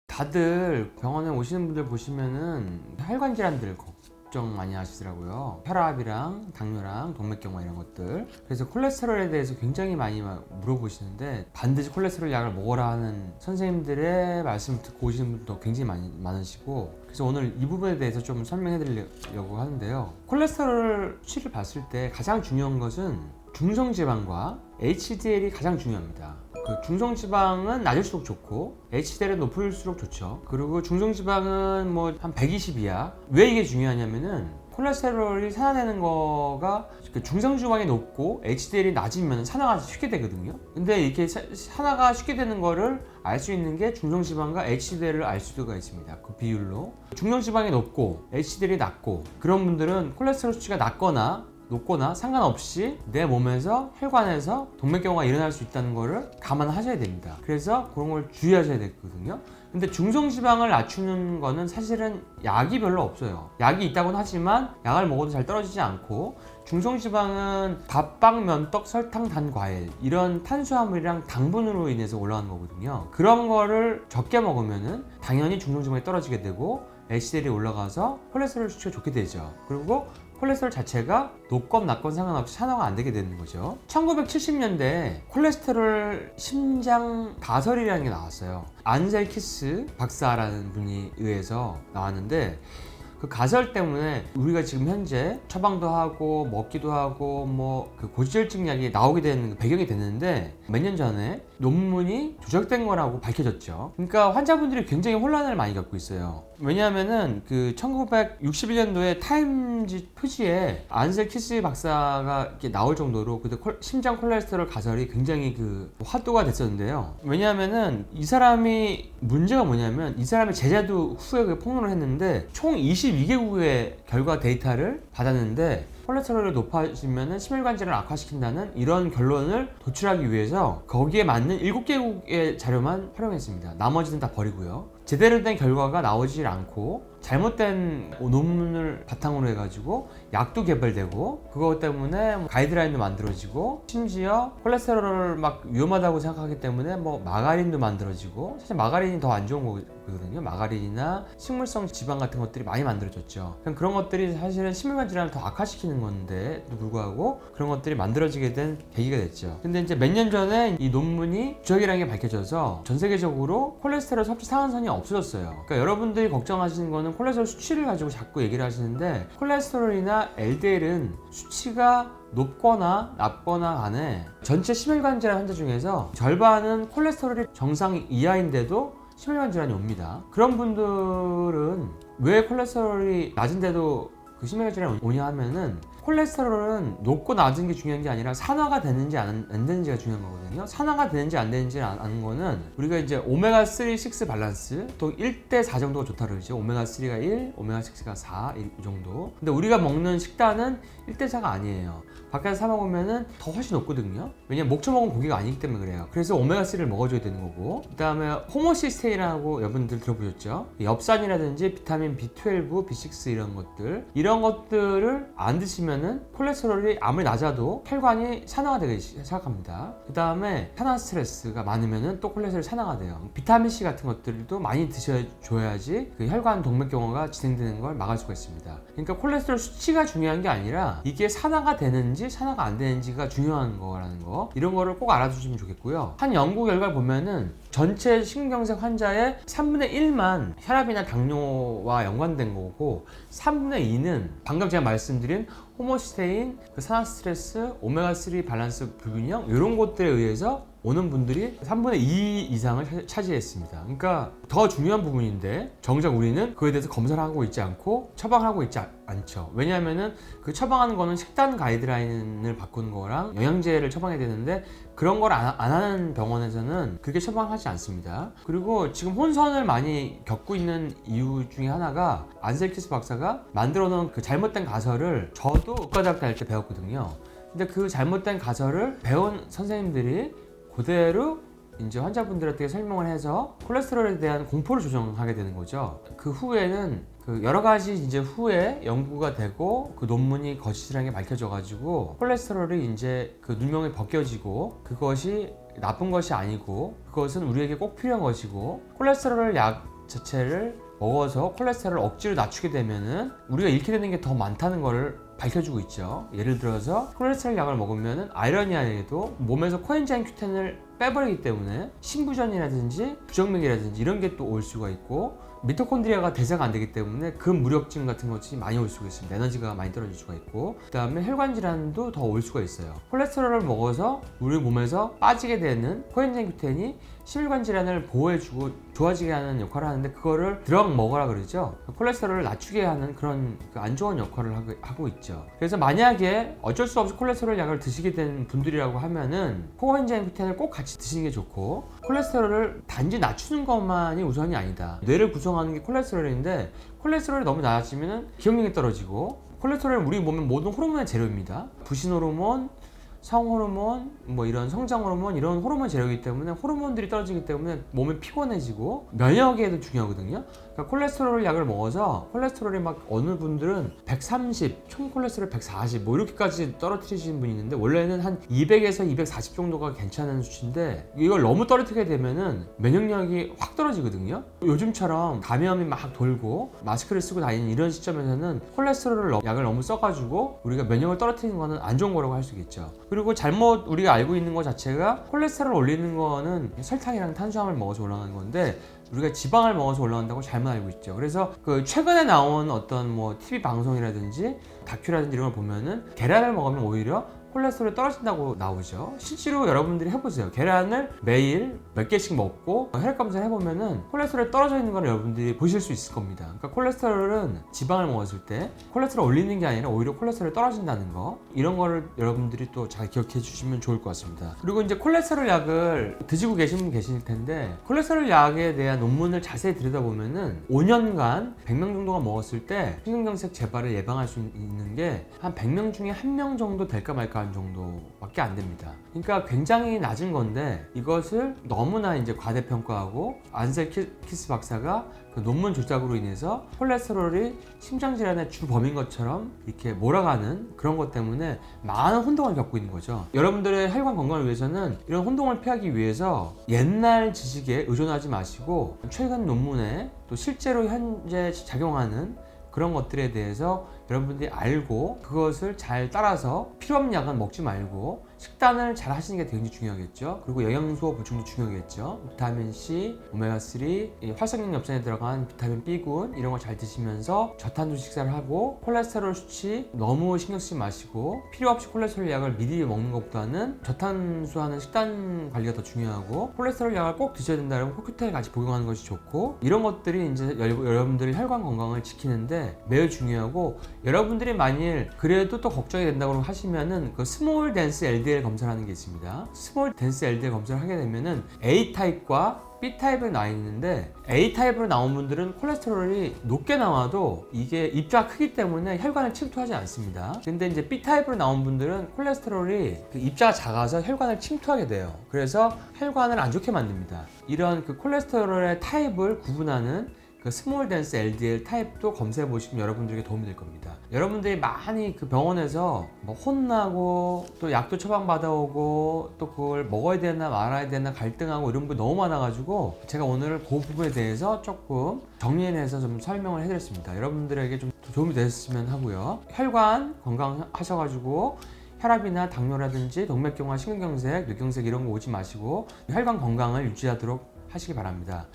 다들 병원에 오시는 분들 보시면은 혈관 질환들 걱정 많이 하시더라고요. 혈압이랑 당뇨랑 동맥경화 이런 것들. 그래서 콜레스테롤에 대해서 굉장히 많이 물어보시는데 반드시 콜레스테롤 약을 먹어라 하는 선생님들의 말씀을 듣고 오시는 분도 굉장히 많으시고, 그래서 오늘 이 부분에 대해서 좀 설명해 드리려고 하는데요. 콜레스테롤 수치를 봤을 때 가장 중요한 것은 중성지방과 HDL이 가장 중요합니다. 그 중성지방은 낮을수록 좋고 HDL은 높을수록 좋죠. 그리고 중성지방은 뭐 한 120 이하. 왜 이게 중요하냐면은 콜레스테롤이 산화되는 거가 중성지방이 높고 HDL이 낮으면 산화가 쉽게 되거든요. 근데 이렇게 산화가 쉽게 되는 거를 알 수 있는 게 중성지방과 HDL을 알 수가 있습니다. 그 비율로 중성지방이 높고 HDL이 낮고 그런 분들은 콜레스테롤 수치가 높거나 상관없이 내 몸에서 혈관에서 동맥경화가 일어날 수 있다는 거를 감안하셔야 됩니다. 그래서 그런 걸 주의하셔야 되거든요. 근데 중성지방을 낮추는 거는 사실은 약이 별로 없어요. 약이 있다고는 하지만 약을 먹어도 잘 떨어지지 않고, 중성지방은 밥, 빵, 면떡, 설탕, 단, 과일 이런 탄수화물이랑 당분으로 인해서 올라가는 거거든요. 그런 거를 적게 먹으면은 당연히 중성지방이 떨어지게 되고 HDL이 올라가서 콜레스테롤 수치가 좋게 되죠. 그리고 콜레스테롤 자체가 높건 낮건 상관없이 산화가 안 되게 되는 거죠. 1970년대에 콜레스테롤 심장 가설이라는 게 나왔어요. 안셀키스 박사라는 분이 의해서 나왔는데, 그 가설 때문에 우리가 지금 현재 처방도 하고 먹기도 하고 뭐 그 고지혈증 약이 나오게 되는 배경이 됐는데, 몇 년 전에 논문이 조작된 거라고 밝혀졌죠. 그러니까 환자분들이 굉장히 혼란을 많이 겪고 있어요. 왜냐하면은 그 1961년도에 타임지 표지에 안셀키스 박사가 이렇게 나올 정도로 그때 심장 콜레스테롤 가설이 굉장히 그 화두가 됐었는데요. 왜냐하면은 이 사람이 문제가 뭐냐면, 이 사람의 제자도 후에 폭로를 했는데 총 22개국의 결과 데이터를 받았는데 콜레스테롤이 높아지면 심혈관 질환을 악화시킨다는 이런 결론을 도출하기 위해서 거기에 맞는 7개국의 자료만 활용했습니다. 나머지는 다 버리고요. 제대로 된 결과가 나오질 않고 잘못된 논문을 바탕으로 해가지고 약도 개발되고, 그것 때문에 가이드라인도 만들어지고, 심지어 콜레스테롤을 막 위험하다고 생각하기 때문에 뭐 마가린도 만들어지고, 사실 마가린이 더 안 좋은 거거든요. 마가린이나 식물성 지방 같은 것들이 많이 만들어졌죠. 그런 것들이 사실은 심혈관 질환을 더 악화시키는 건데도 불구하고 그런 것들이 만들어지게 된 계기가 됐죠. 근데 이제 몇 년 전에 이 논문이 부작이라는 게 밝혀져서 전 세계적으로 콜레스테롤 섭취 상한선이 없어졌어요. 그러니까 여러분들이 걱정하시는 거는 콜레스테롤 수치를 가지고 자꾸 얘기를 하시는데, 콜레스테롤이나 LDL은 수치가 높거나 낮거나 간에 전체 심혈관 질환 환자 중에서 절반은 콜레스테롤이 정상 이하인데도 심혈관 질환이 옵니다. 그런 분들은 왜 콜레스테롤이 낮은데도 그 심혈관 질환이 오냐 하면은, 콜레스테롤은 높고 낮은 게 중요한 게 아니라 산화가 되는지 안 되는지가 중요한 거거든요. 산화가 되는지 안 되는지 아는 거는 우리가 이제 오메가3, 6 밸런스 또 1대4 정도가 좋다 그러죠. 오메가3가 1, 오메가6가 4 이 정도. 근데 우리가 먹는 식단은 1대4가 아니에요. 밖에서 사 먹으면은 더 훨씬 높거든요. 왜냐면 목초 먹은 고기가 아니기 때문에 그래요. 그래서 오메가3를 먹어줘야 되는 거고, 그 다음에 호모시스테인이라고 여러분들 들어보셨죠? 엽산이라든지 비타민 B12, B6 이런 것들을 안 드시면은 콜레스테롤이 아무리 낮아도 혈관이 산화가 되기 시작합니다. 그 다음에 산화 스트레스가 많으면은 또 콜레스테롤이 산화가 돼요. 비타민C 같은 것들도 많이 드셔줘야지 그 혈관 동맥경화가 진행되는 걸 막을 수가 있습니다. 그러니까 콜레스테롤 수치가 중요한 게 아니라 이게 산화가 되는지 산화가 안 되는지가 중요한 거라는 거, 이런 거를 꼭 알아두시면 좋겠고요. 한 연구 결과를 보면은 전체 심근경색 환자의 3분의 1만 혈압이나 당뇨와 연관된 거고, 3분의 2는 방금 제가 말씀드린 호모시스테인, 그 산화 스트레스, 오메가3 밸런스 불균형 이런 것들에 의해서 오는 분들이 3분의 2 이상을 차지했습니다. 그러니까 더 중요한 부분인데 정작 우리는 그에 대해서 검사를 하고 있지 않고 처방하고 있지 않죠. 왜냐하면은 그 처방하는 거는 식단 가이드라인을 바꾸는 거랑 영양제를 처방해야 되는데, 그런 걸 안 하는 병원에서는 그렇게 처방하지 않습니다. 그리고 지금 혼선을 많이 겪고 있는 이유 중에 하나가, 안셀키스 박사가 만들어 놓은 그 잘못된 가설을 저도 의과대학 다닐 때 배웠거든요. 근데 그 잘못된 가설을 배운 선생님들이 그대로 이제 환자분들한테 설명을 해서 콜레스테롤에 대한 공포를 조정하게 되는 거죠. 그 후에는 그 여러 가지 이제 후에 연구가 되고 그 논문이 거짓이라는 게 밝혀져 가지고 콜레스테롤이 이제 그 누명이 벗겨지고 그것이 나쁜 것이 아니고 그것은 우리에게 꼭 필요한 것이고 콜레스테롤 약 자체를 먹어서 콜레스테롤을 억지로 낮추게 되면은 우리가 잃게 되는 게 더 많다는 것을 밝혀주고 있죠. 예를 들어서 콜레스테롤 약을 먹으면은 아이러니하게도 몸에서 코엔자임 Q10을 빼버리기 때문에 신부전이라든지 부정맥이라든지 이런 게 또 올 수가 있고 미토콘드리아가 대사가 안 되기 때문에 근무력증 같은 것이 많이 올 수가 있습니다. 에너지가 많이 떨어질 수가 있고 그 다음에 혈관 질환도 더 올 수가 있어요. 콜레스테롤을 먹어서 우리 몸에서 빠지게 되는 코엔자임 Q10이 심혈관 질환을 보호해주고 좋아지게 하는 역할을 하는데 그거를 드럭 먹으라 그러죠. 콜레스테롤을 낮추게 하는 그런 안 좋은 역할을 하고 있죠. 그래서 만약에 어쩔 수 없이 콜레스테롤 약을 드시게 된 분들이라고 하면은 코엔자임 Q10을 꼭 같이 드시는 게 좋고 콜레스테롤을 단지 낮추는 것만이 우선이 아니다. 뇌를 구성하는 게 콜레스테롤인데 콜레스테롤이 너무 낮아지면 기억력이 떨어지고 콜레스테롤은 우리 몸의 모든 호르몬의 재료입니다. 부신 호르몬, 성호르몬, 뭐 이런 성장 호르몬 이런 호르몬 재료이기 때문에 호르몬들이 떨어지기 때문에 몸이 피곤해지고 면역에도 중요하거든요. 그러니까 콜레스테롤 약을 먹어서 콜레스테롤이 막 어느 분들은 130, 총 콜레스테롤 140 뭐 이렇게까지 떨어뜨리시는 분이 있는데 원래는 한 200에서 240 정도가 괜찮은 수치인데 이걸 너무 떨어뜨리게 되면은 면역력이 확 떨어지거든요. 요즘처럼 감염이 막 돌고 마스크를 쓰고 다니는 이런 시점에서는 콜레스테롤 약을 너무 써가지고 우리가 면역을 떨어뜨리는 거는 안 좋은 거라고 할 수 있겠죠. 그리고 잘못 우리가 알고 있는 것 자체가 콜레스테롤 올리는 거는 설탕이랑 탄수화물 먹어서 올라가는 건데 우리가 지방을 먹어서 올라간다고 잘못 알고 있죠. 그래서 그 최근에 나온 어떤 뭐 TV 방송이라든지 다큐라든지 이런 걸 보면은 계란을 먹으면 오히려 콜레스테롤이 떨어진다고 나오죠. 실제로 여러분들이 해보세요. 계란을 매일 몇 개씩 먹고 혈액 검사를 해보면은 콜레스테롤이 떨어져 있는 걸 여러분들이 보실 수 있을 겁니다. 그러니까 콜레스테롤은 지방을 먹었을 때 콜레스테롤 올리는 게 아니라 오히려 콜레스테롤이 떨어진다는 거 이런 거를 여러분들이 또 잘 기억해 주시면 좋을 것 같습니다. 그리고 이제 콜레스테롤 약을 드시고 계신 분 계실 텐데 콜레스테롤 약에 대한 논문을 자세히 들여다보면은 5년간 100명 정도가 먹었을 때 심근경색 재발을 예방할 수 있는 게 한 100명 중에 1명 정도 될까 말까 정도밖에 안 됩니다. 그러니까 굉장히 낮은 건데 이것을 너무나 이제 과대평가하고 안셀키스 박사가 그 논문 조작으로 인해서 콜레스테롤이 심장질환의 주 범인 것처럼 이렇게 몰아가는 그런 것 때문에 많은 혼동을 겪고 있는 거죠. 여러분들의 혈관 건강을 위해서는 이런 혼동을 피하기 위해서 옛날 지식에 의존하지 마시고 최근 논문에 또 실제로 현재 작용하는 그런 것들에 대해서 여러분들이 알고 그것을 잘 따라서 필요 없는 약은 먹지 말고 식단을 잘 하시는 게 굉장히 중요하겠죠. 그리고 영양소 보충도 중요하겠죠. 비타민C, 오메가3, 활성력 엽산에 들어간 비타민 B군 이런 거 잘 드시면서 저탄수 식사를 하고 콜레스테롤 수치 너무 신경 쓰지 마시고 필요 없이 콜레스테롤 약을 미리 먹는 것보다는 저탄수하는 식단 관리가 더 중요하고 콜레스테롤 약을 꼭 드셔야 된다면 코큐테일 같이 복용하는 것이 좋고 이런 것들이 이제 여러분들의 혈관 건강을 지키는데 매우 중요하고 여러분들이 만일 그래도 또 걱정이 된다고 하시면은 그 스몰 덴스 LDL 검사를 하는 게 있습니다. 스몰 덴스 LDL 검사를 하게 되면은 A타입과 B타입에 나와 있는데 A타입으로 나온 분들은 콜레스테롤이 높게 나와도 이게 입자가 크기 때문에 혈관을 침투하지 않습니다. 근데 이제 B타입으로 나온 분들은 콜레스테롤이 그 입자가 작아서 혈관을 침투하게 돼요. 그래서 혈관을 안 좋게 만듭니다. 이런 그 콜레스테롤의 타입을 구분하는 그 스몰 덴스 LDL 타입도 검사해 보시면 여러분들에게 도움이 될 겁니다. 여러분들이 많이 그 병원에서 뭐 혼나고 또 약도 처방 받아오고 또 그걸 먹어야 되나 말아야 되나 갈등하고 이런 분 너무 많아가지고 제가 오늘 그 부분에 대해서 조금 정리해서 좀 설명을 해드렸습니다. 여러분들에게 좀 도움이 됐으면 하고요. 혈관 건강하셔가지고 혈압이나 당뇨라든지 동맥경화, 심근경색, 뇌경색 이런 거 오지 마시고 혈관 건강을 유지하도록 하시기 바랍니다.